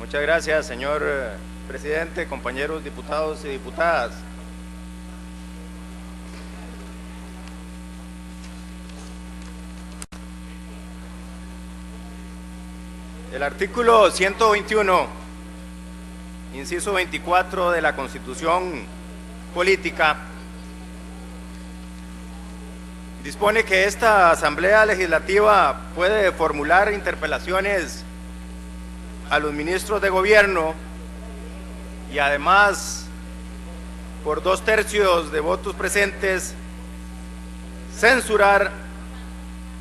Muchas gracias, señor presidente, compañeros diputados y diputadas. El artículo 121, inciso 24 de la Constitución Política, dispone que esta Asamblea Legislativa puede formular interpelaciones a los ministros de gobierno y además, por 2/3 de votos presentes, censurar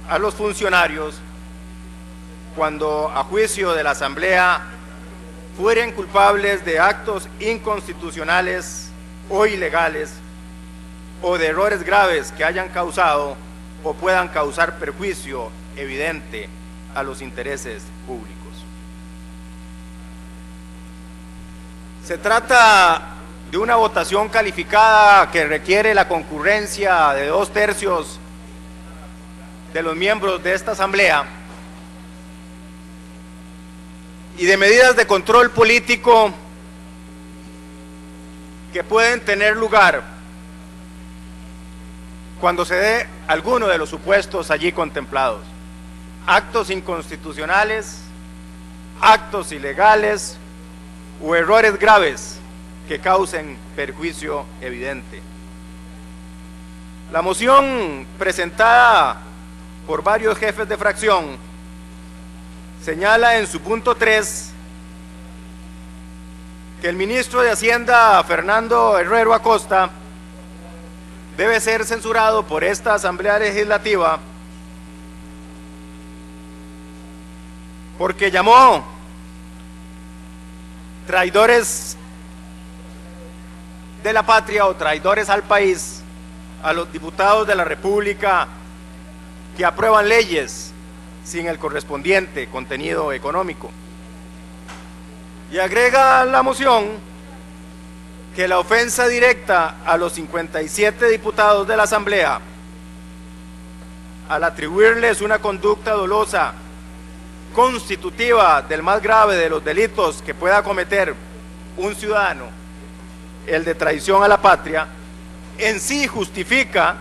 a los funcionarios cuando, a juicio de la Asamblea, fueren culpables de actos inconstitucionales o ilegales o de errores graves que hayan causado o puedan causar perjuicio evidente a los intereses públicos. Se trata de una votación calificada que requiere la concurrencia de 2/3 de los miembros de esta Asamblea y de medidas de control político que pueden tener lugar cuando se dé alguno de los supuestos allí contemplados: actos inconstitucionales, actos ilegales o errores graves que causen perjuicio evidente. La moción presentada por varios jefes de fracción señala en su punto 3 que el ministro de Hacienda, Fernando Herrero Acosta, debe ser censurado por esta Asamblea Legislativa porque llamó traidores de la patria o traidores al país a los diputados de la República que aprueban leyes sin el correspondiente contenido económico. Y agrega la moción que la ofensa directa a los 57 diputados de la Asamblea al atribuirles una conducta dolosa constitutiva del más grave de los delitos que pueda cometer un ciudadano, el de traición a la patria, en sí justifica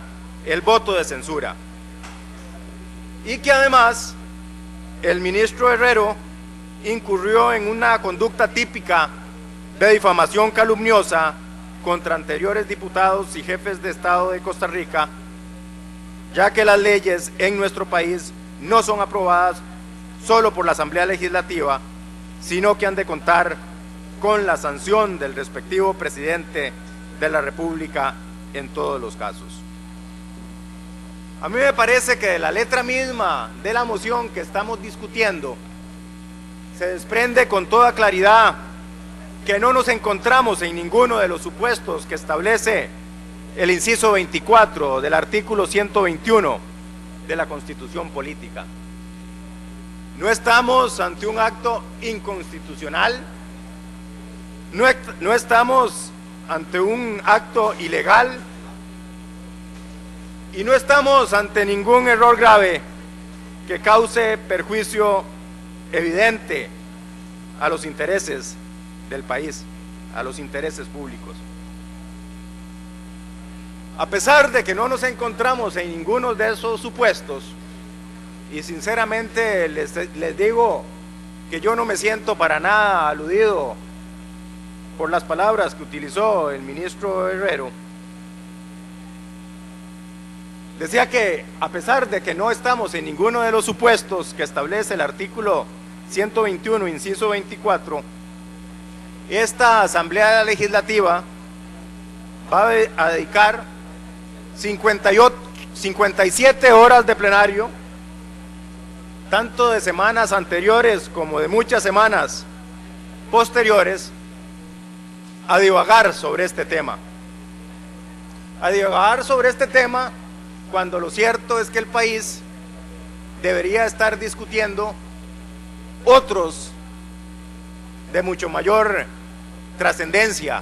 el voto de censura, y que además el ministro Herrero incurrió en una conducta típica de difamación calumniosa contra anteriores diputados y jefes de Estado de Costa Rica, ya que las leyes en nuestro país no son aprobadas solo por la Asamblea Legislativa, sino que han de contar con la sanción del respectivo presidente de la República en todos los casos. A mí me parece que de la letra misma de la moción que estamos discutiendo se desprende con toda claridad que no nos encontramos en ninguno de los supuestos que establece el inciso 24 del artículo 121 de la Constitución Política. No estamos ante un acto inconstitucional, no estamos ante un acto ilegal y no estamos ante ningún error grave que cause perjuicio evidente a los intereses del país, a los intereses públicos. A pesar de que no nos encontramos en ninguno de esos supuestos, y sinceramente les digo que yo no me siento para nada aludido por las palabras que utilizó el ministro Herrero, decía que a pesar de que no estamos en ninguno de los supuestos que establece el artículo 121, inciso 24, esta Asamblea Legislativa va a dedicar 57 horas de plenario, tanto de semanas anteriores como de muchas semanas posteriores, a divagar sobre este tema. Cuando lo cierto es que el país debería estar discutiendo otros de mucho mayor trascendencia.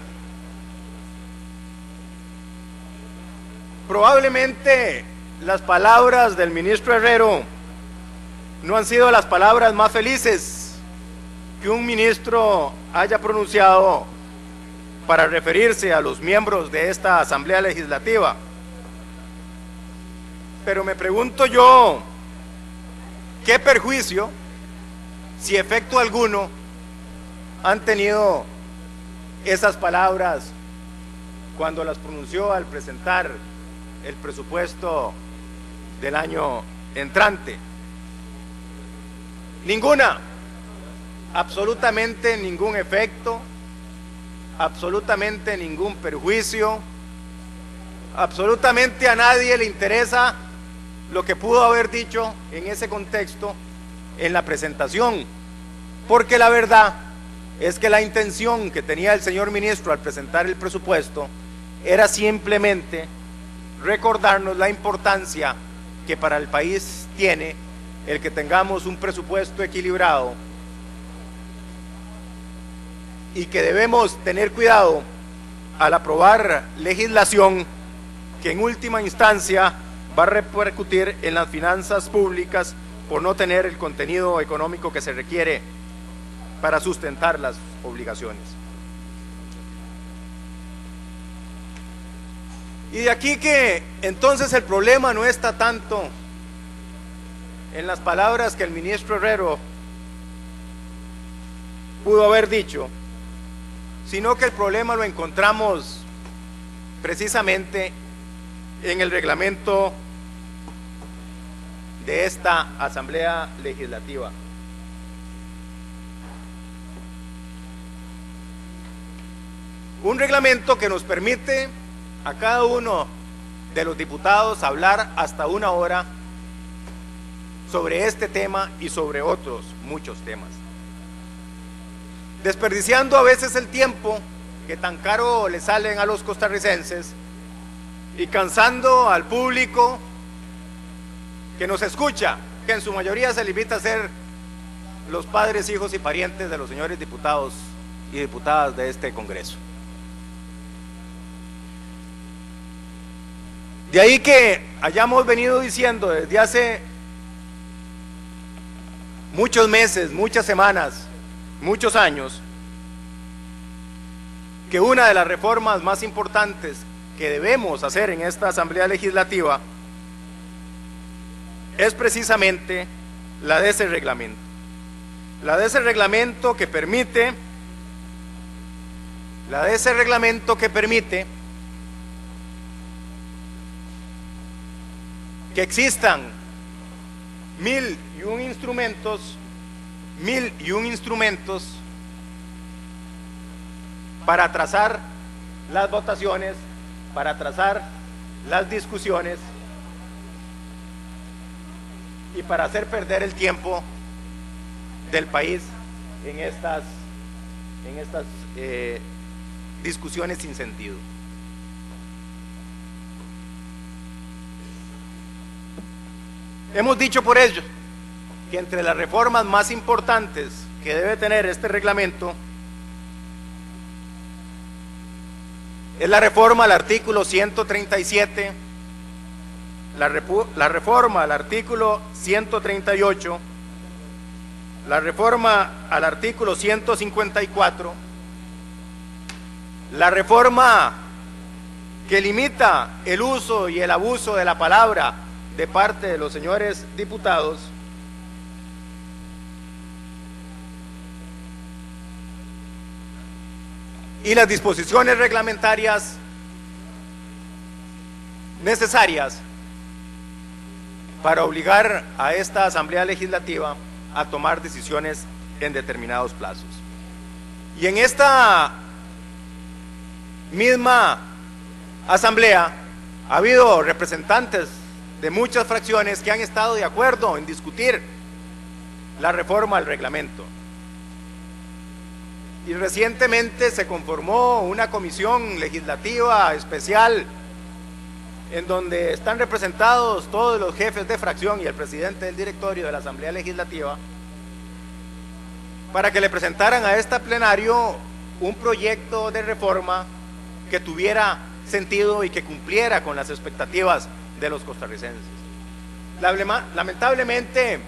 Probablemente las palabras del ministro Herrero no han sido las palabras más felices que un ministro haya pronunciado para referirse a los miembros de esta Asamblea Legislativa. Pero me pregunto yo, ¿qué perjuicio, si efecto alguno, han tenido esas palabras cuando las pronunció al presentar el presupuesto del año entrante? Ninguna, absolutamente ningún efecto, absolutamente ningún perjuicio, absolutamente a nadie le interesa lo que pudo haber dicho en ese contexto en la presentación, porque la verdad es que la intención que tenía el señor ministro al presentar el presupuesto era simplemente recordarnos la importancia que para el país tiene el que tengamos un presupuesto equilibrado y que debemos tener cuidado al aprobar legislación que en última instancia va a repercutir en las finanzas públicas por no tener el contenido económico que se requiere para sustentar las obligaciones. Y de aquí que entonces el problema no está tanto en las palabras que el ministro Herrero pudo haber dicho, sino que el problema lo encontramos precisamente en el reglamento de esta Asamblea Legislativa. Un reglamento que nos permite a cada uno de los diputados hablar hasta 1 hora sobre este tema y sobre otros muchos temas, desperdiciando a veces el tiempo que tan caro le salen a los costarricenses y cansando al público que nos escucha, que en su mayoría se limita a ser los padres, hijos y parientes de los señores diputados y diputadas de este Congreso. De ahí que hayamos venido diciendo desde hace muchos meses, muchas semanas, muchos años, que una de las reformas más importantes que debemos hacer en esta Asamblea Legislativa es precisamente la de ese reglamento. La de ese reglamento que permite que existan 1001 instrumentos para trazar las votaciones, para trazar las discusiones y para hacer perder el tiempo del país en estas discusiones sin sentido. Hemos dicho por ello que entre las reformas más importantes que debe tener este reglamento es la reforma al artículo 137, la reforma al artículo 138, la reforma al artículo 154, la reforma que limita el uso y el abuso de la palabra de parte de los señores diputados, y las disposiciones reglamentarias necesarias para obligar a esta Asamblea Legislativa a tomar decisiones en determinados plazos. Y en esta misma Asamblea ha habido representantes de muchas fracciones que han estado de acuerdo en discutir la reforma al reglamento. Y recientemente se conformó una comisión legislativa especial en donde están representados todos los jefes de fracción y el presidente del directorio de la Asamblea Legislativa para que le presentaran a este plenario un proyecto de reforma que tuviera sentido y que cumpliera con las expectativas de los costarricenses. Lamentablemente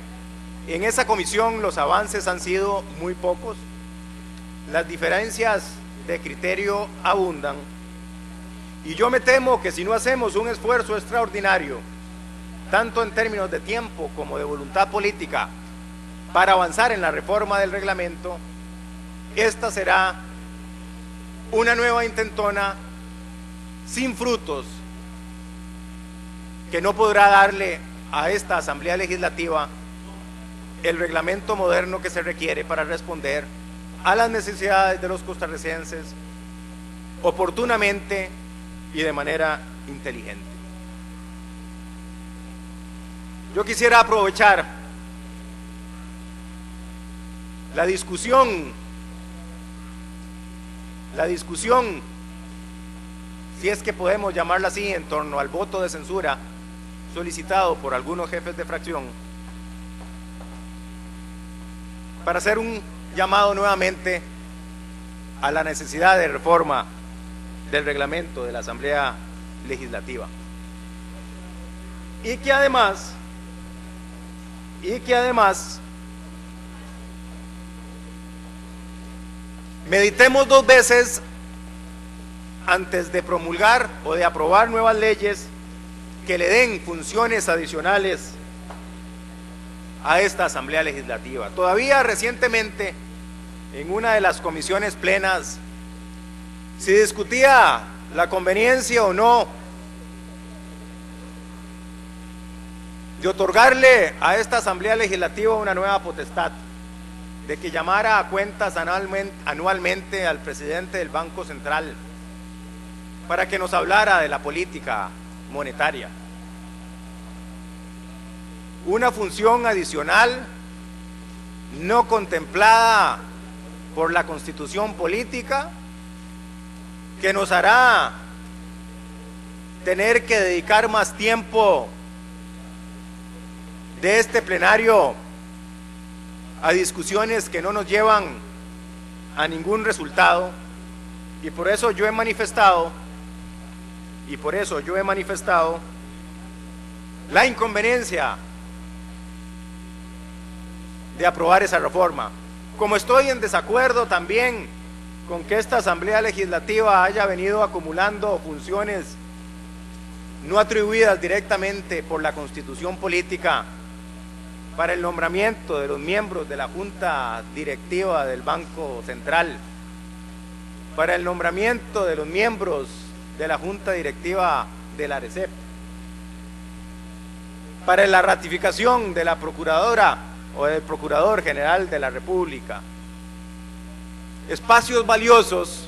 En esa comisión los avances han sido muy pocos, las diferencias de criterio abundan, y yo me temo que si no hacemos un esfuerzo extraordinario, tanto en términos de tiempo como de voluntad política, para avanzar en la reforma del reglamento, esta será una nueva intentona sin frutos, que no podrá darle a esta Asamblea Legislativa el reglamento moderno que se requiere para responder a las necesidades de los costarricenses oportunamente y de manera inteligente. Yo quisiera aprovechar la discusión, si es que podemos llamarla así, en torno al voto de censura solicitado por algunos jefes de fracción, para hacer un llamado nuevamente a la necesidad de reforma del reglamento de la Asamblea Legislativa, y que además meditemos dos veces antes de promulgar o de aprobar nuevas leyes que le den funciones adicionales a esta Asamblea Legislativa. Todavía recientemente, en una de las comisiones plenas, se discutía la conveniencia o no de otorgarle a esta Asamblea Legislativa una nueva potestad, de que llamara a cuentas anualmente al presidente del Banco Central para que nos hablara de la política monetaria. Una función adicional no contemplada por la Constitución política, que nos hará tener que dedicar más tiempo de este plenario a discusiones que no nos llevan a ningún resultado, y por eso yo he manifestado la inconveniencia de aprobar esa reforma. Como estoy en desacuerdo también con que esta Asamblea Legislativa haya venido acumulando funciones no atribuidas directamente por la Constitución política para el nombramiento de los miembros de la Junta Directiva del Banco Central, para el nombramiento de los miembros de la Junta Directiva de la ARECEP, para la ratificación de la Procuradora o del Procurador General de la República. Espacios valiosos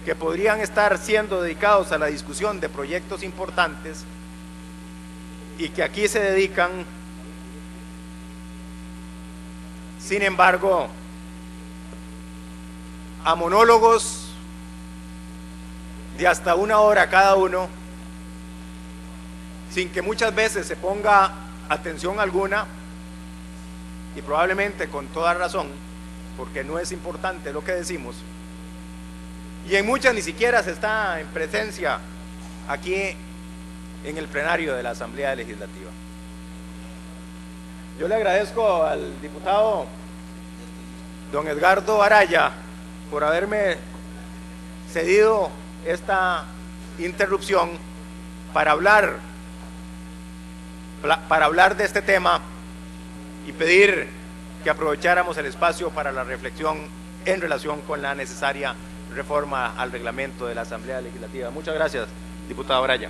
que podrían estar siendo dedicados a la discusión de proyectos importantes y que aquí se dedican, sin embargo, a monólogos de hasta 1 hora cada uno, sin que muchas veces se ponga atención alguna, y probablemente con toda razón, porque no es importante lo que decimos, y en muchas ni siquiera se está en presencia aquí en el plenario de la Asamblea Legislativa. Yo le agradezco al diputado don Edgardo Araya por haberme cedido esta interrupción para hablar de este tema y pedir que aprovecháramos el espacio para la reflexión en relación con la necesaria reforma al reglamento de la Asamblea Legislativa. Muchas gracias, diputado Araya.